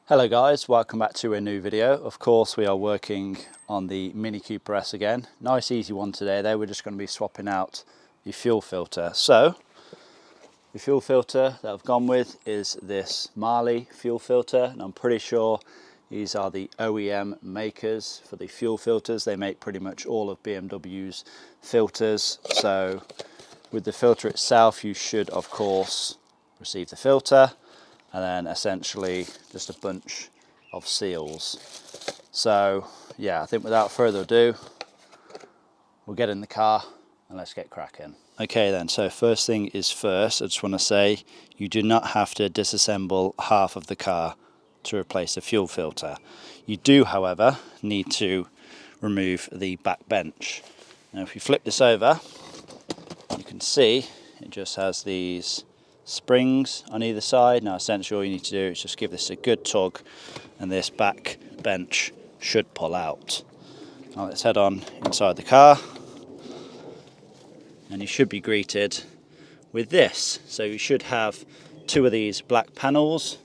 Hello guys, welcome back to a new video. Of course we are working on the Mini Cooper S again. Nice easy one today though. We're just going to be swapping out the fuel filter. So the fuel filter that I've gone with is this Marley fuel filter, and I'm pretty sure these are the OEM makers for the fuel filters. They make pretty much all of BMW's filters. So with the filter itself you should of course receive the filter and then essentially just a bunch of seals. So yeah, I think without further ado we'll get in the car and let's get cracking. Okay then, so first thing is first, I just want to say you do not have to disassemble half of the car to replace the fuel filter. You do however need to remove the back bench. Now if you flip this over you can see it just has these springs on either side. Now essentially all you need to do is just give this a good tug and this back bench should pull out. Now let's head on inside the car and you should be greeted with this. So you should have two of these black panels.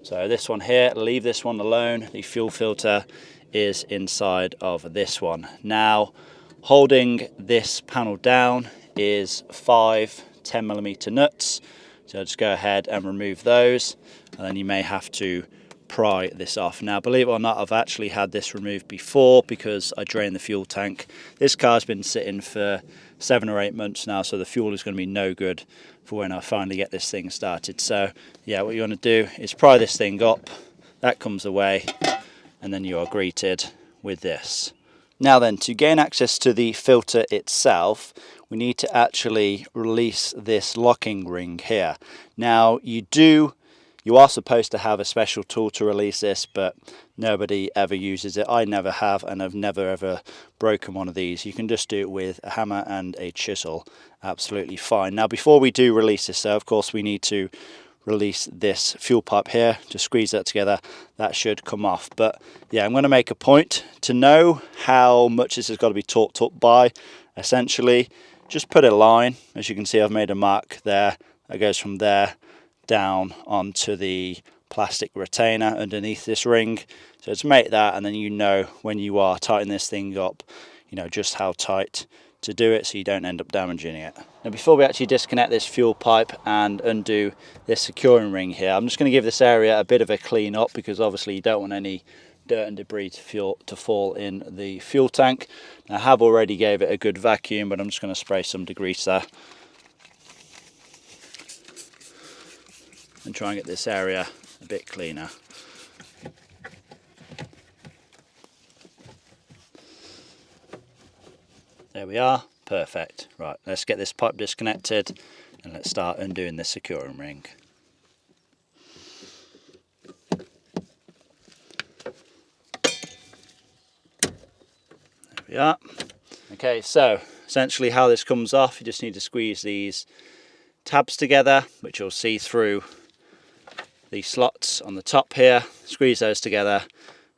So this one here, leave this one alone. The fuel filter is inside of this one. Now holding this panel down is 5 10mm nuts. So just go ahead and remove those, and then you may have to pry this off. Now believe it or not, I've actually had this removed before because I drained the fuel tank. This car's been sitting for 7 or 8 months now, so the fuel is going to be no good for when I finally get this thing started. So yeah, what you want to do is pry this thing up, that comes away, and then you are greeted with this. Now then, to gain access to the filter itself, we need to actually release this locking ring here. Now you are supposed to have a special tool to release this, but nobody ever uses it. I never have, and I've never ever broken one of these. You can just do it with a hammer and a chisel, absolutely fine. Now before we do release this though, of course we need to release this fuel pipe here, just squeeze that together, that should come off. But yeah, I'm going to make a point to know how much this has got to be torqued up by. Essentially just put a line, as you can see I've made a mark there that goes from there down onto the plastic retainer underneath this ring. So just make that, and then you know when you are tightening this thing up, you know just how tight to do it so you don't end up damaging it. Now before we actually disconnect this fuel pipe and undo this securing ring here, I'm just going to give this area a bit of a clean up because obviously you don't want any dirt and debris to fall in the fuel tank. Now, I have already gave it a good vacuum, but I'm just going to spray some degreaser and try and get this area a bit cleaner. There we are, perfect. Right, let's get this pipe disconnected and let's start undoing the securing ring. There we are. Okay, so essentially how this comes off, you just need to squeeze these tabs together, which you'll see through the slots on the top here. Squeeze those together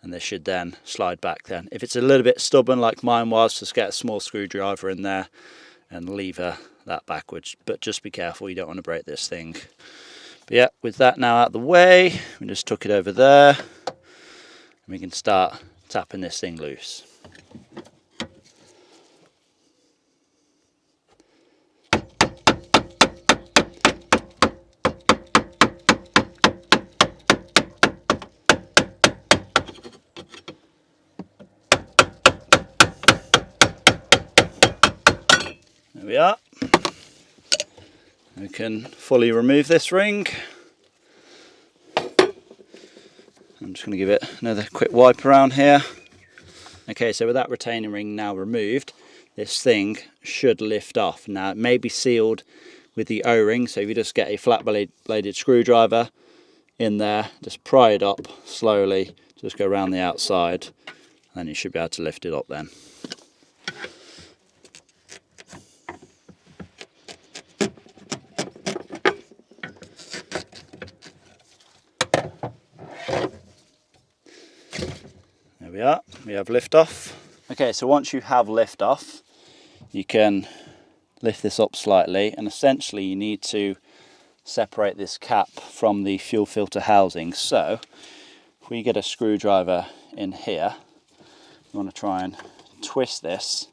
and this should then slide back then. If it's a little bit stubborn like mine was, just get a small screwdriver in there and lever that backwards. But just be careful, you don't want to break this thing. But yeah, with that now out of the way, we just tuck it over there and we can start tapping this thing loose. There we are. We can fully remove this ring. I'm just going to give it another quick wipe around here. Okay, so with that retaining ring now removed, this thing should lift off. Now it may be sealed with the O-ring, so if you just get a flat bladed screwdriver in there, just pry it up slowly, just go around the outside, and you should be able to lift it up then. There we are, we have lift off. Okay, so once you have lift off, you can lift this up slightly, and essentially you need to separate this cap from the fuel filter housing. So if we get a screwdriver in here, you want to try and twist this.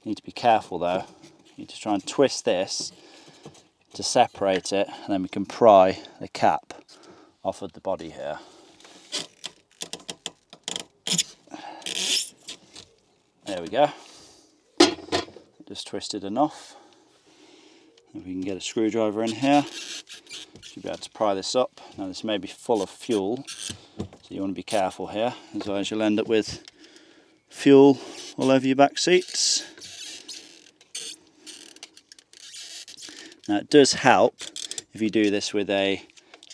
You need to be careful though. You need to try and twist this to separate it, and then we can pry the cap off of the body here. There we go. Just twisted enough. If we can get a screwdriver in here, should be able to pry this up. Now this may be full of fuel, so you want to be careful here, otherwise you'll end up with fuel all over your back seats. Now it does help if you do this with a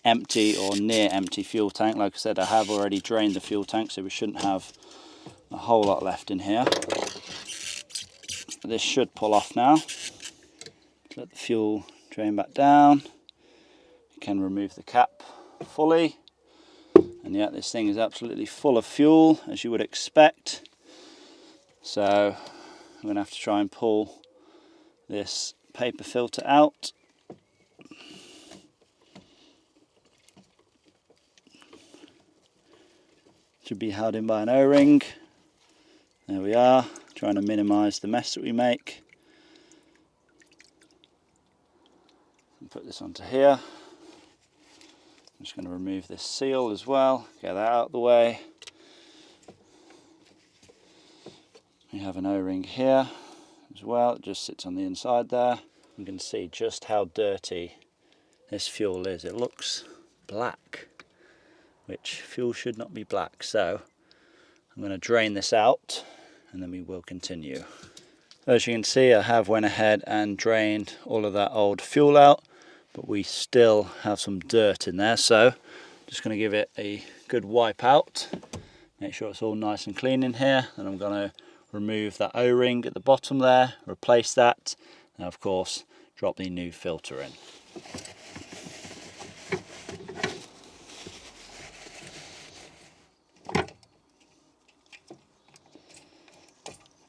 empty or near empty fuel tank. Like I said, I have already drained the fuel tank, so we shouldn't have a whole lot left in here. But this should pull off now. Let the fuel drain back down. You can remove the cap fully. And yet this thing is absolutely full of fuel, as you would expect. So I'm going to have to try and pull this paper filter out. Should be held in by an O-ring. There we are, trying to minimise the mess that we make. And put this onto here. I'm just going to remove this seal as well, get that out of the way. We have an O-ring here as well, it just sits on the inside there. You can see just how dirty this fuel is. It looks black, which fuel should not be black. So I'm going to drain this out and then we will continue. As you can see, I have went ahead and drained all of that old fuel out, but we still have some dirt in there, so I'm just going to give it a good wipe out, make sure it's all nice and clean in here. And I'm going to remove that O-ring at the bottom there, replace that, and of course drop the new filter in.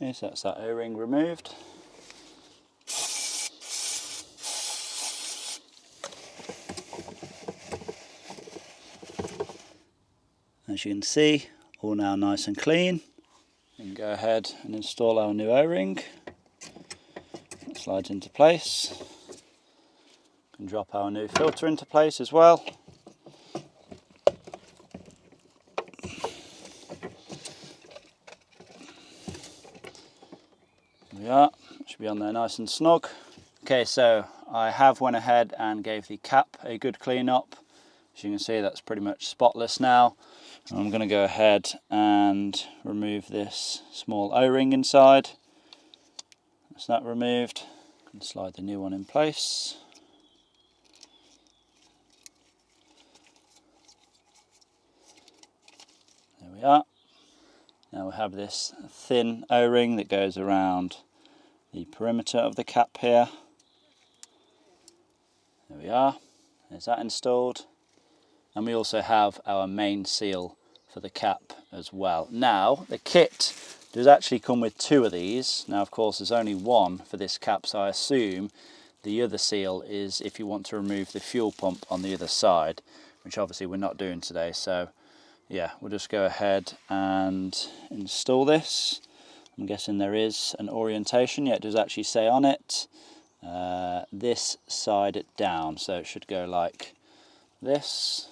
Okay, so that's that O-ring removed. As you can see, all now nice and clean. We can go ahead and install our new O-ring. It slides into place. We can drop our new filter into place as well. There we are, it should be on there nice and snug. Okay, so I have went ahead and gave the cap a good clean up. As you can see, that's pretty much spotless now. I'm going to go ahead and remove this small O-ring inside. That's that removed. And slide the new one in place. There we are. Now we have this thin O-ring that goes around the perimeter of the cap here. There we are. There's that installed. And we also have our main seal for the cap as well. Now, the kit does actually come with two of these. Now, of course, there's only one for this cap, so I assume the other seal is if you want to remove the fuel pump on the other side, which obviously we're not doing today. So, yeah, we'll just go ahead and install this. I'm guessing there is an orientation. Yeah, it does actually say on it, this side it down. So it should go like this.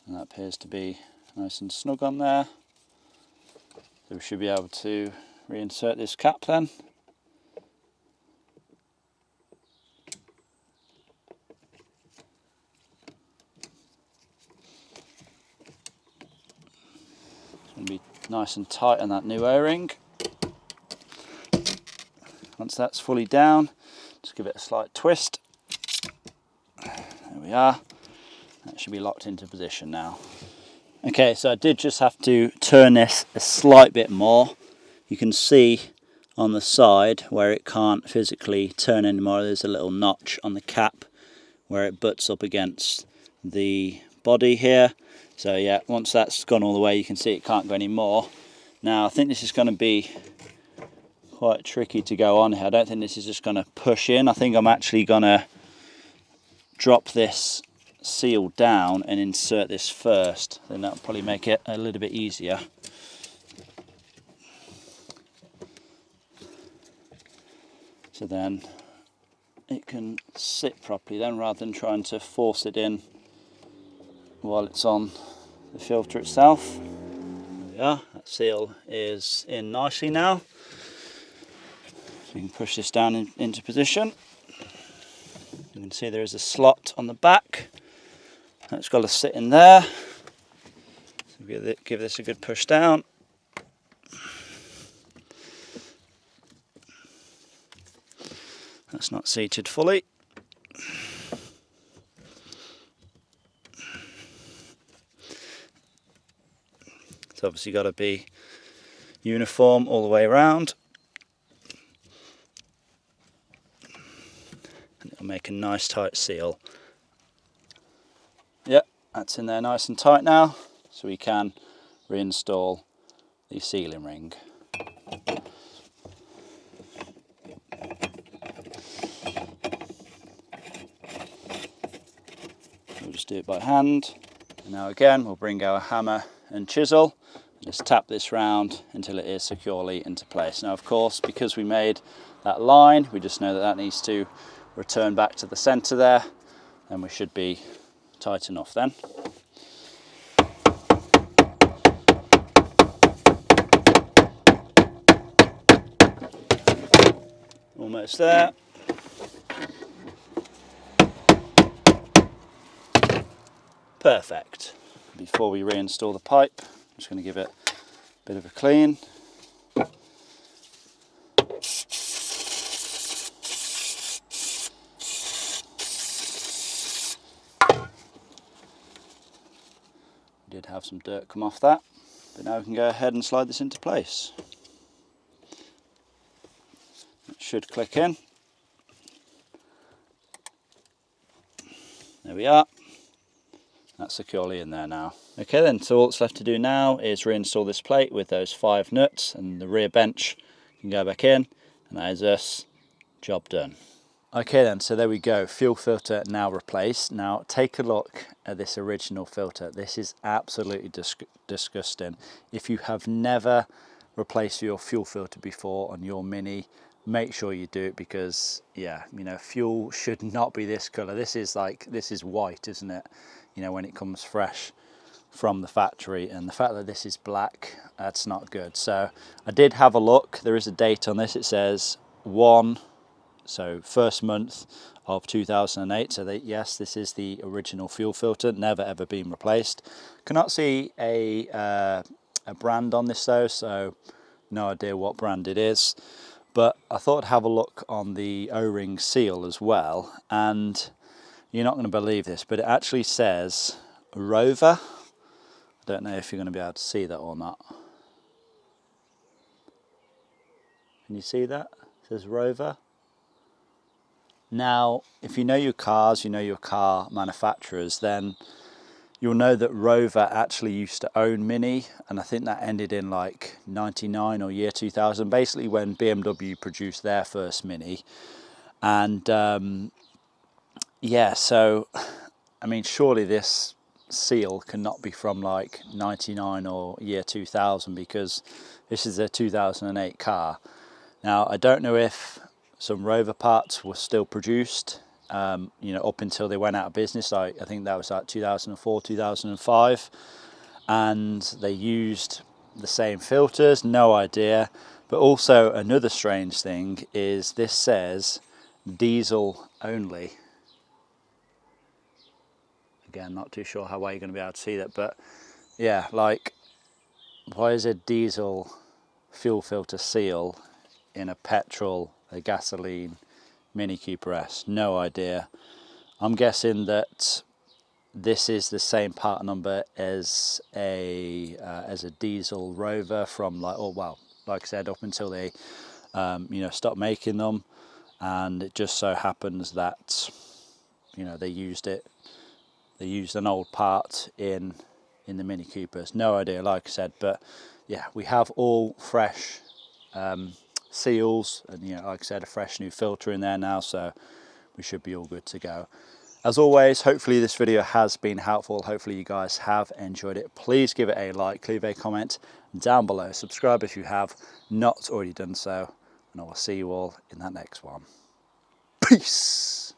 And that appears to be nice and snug on there. So we should be able to reinsert this cap then. It's going to be nice and tight on that new O-ring. Once that's fully down, just give it a slight twist. There we are. That should be locked into position now. Okay, so I did just have to turn this a slight bit more. You can see on the side where it can't physically turn anymore, there's a little notch on the cap where it butts up against the body here. So yeah, once that's gone all the way, you can see it can't go any more. Now I think this is going to be quite tricky to go on here. I don't think this is just going to push in. I think I'm actually going to drop this seal down and insert this first, then that'll probably make it a little bit easier. So then it can sit properly then, rather than trying to force it in while it's on the filter itself. There we are, that seal is in nicely now. So you can push this down into position. You can see there is a slot on the back. It's got to sit in there. So give this a good push down. That's not seated fully. It's obviously got to be uniform all the way around. And it'll make a nice tight seal. Yep, that's in there nice and tight now, so we can reinstall the sealing ring. We'll just do it by hand. Now again, we'll bring our hammer and chisel and just tap this round until it is securely into place. Now of course, because we made that line, we just know that that needs to return back to the center there, and we should be tight enough then. Almost there. Perfect. Before we reinstall the pipe, I'm just going to give it a bit of a clean. Did have some dirt come off that, but now we can go ahead and slide this into place. It should click in. There we are. That's securely in there now. Okay then, so all that's left to do now is reinstall this plate with those 5 nuts, and the rear bench can go back in, and that is us, job done. Okay then, so there we go, fuel filter now replaced. Now take a look at this original filter. This is absolutely disgusting. If you have never replaced your fuel filter before on your Mini, make sure you do it, because yeah, you know, fuel should not be this color. This is white, isn't it? You know, when it comes fresh from the factory, and the fact that this is black, that's not good. So I did have a look. There is a date on this. It says first month of 2008. So that, yes, this is the original fuel filter, never ever been replaced. Cannot see a brand on this though, so no idea what brand it is. But I thought I'd have a look on the O-ring seal as well, and you're not going to believe this, but it actually says Rover. I don't know if you're going to be able to see that or not. Can you see that? It says Rover. Now, if you know your cars, you know your car manufacturers, then you'll know that Rover actually used to own Mini, and I think that ended in like 99 or year 2000, basically when BMW produced their first Mini. And yeah, so I mean, surely this seal cannot be from like 99 or year 2000, because this is a 2008 car. Now I don't know if some Rover parts were still produced, you know, up until they went out of business. I think that was like 2004, 2005, and they used the same filters, no idea. But also another strange thing is this says diesel only. Again, not too sure how well you're going to be able to see that, but yeah, like, why is a diesel fuel filter seal in a petrol, a gasoline Mini Cooper S? No idea. I'm guessing that this is the same part number as a diesel Rover from like, oh well, like I said, up until they you know, stopped making them, and it just so happens that, you know, they used an old part in the Mini Coopers. No idea, like I said, but yeah, we have all fresh seals, and you know, like I said, a fresh new filter in there now, so we should be all good to go. As always, hopefully this video has been helpful. Hopefully you guys have enjoyed it. Please give it a like, leave a comment down below. Subscribe if you have not already done so. And I will see you all in that next one. Peace.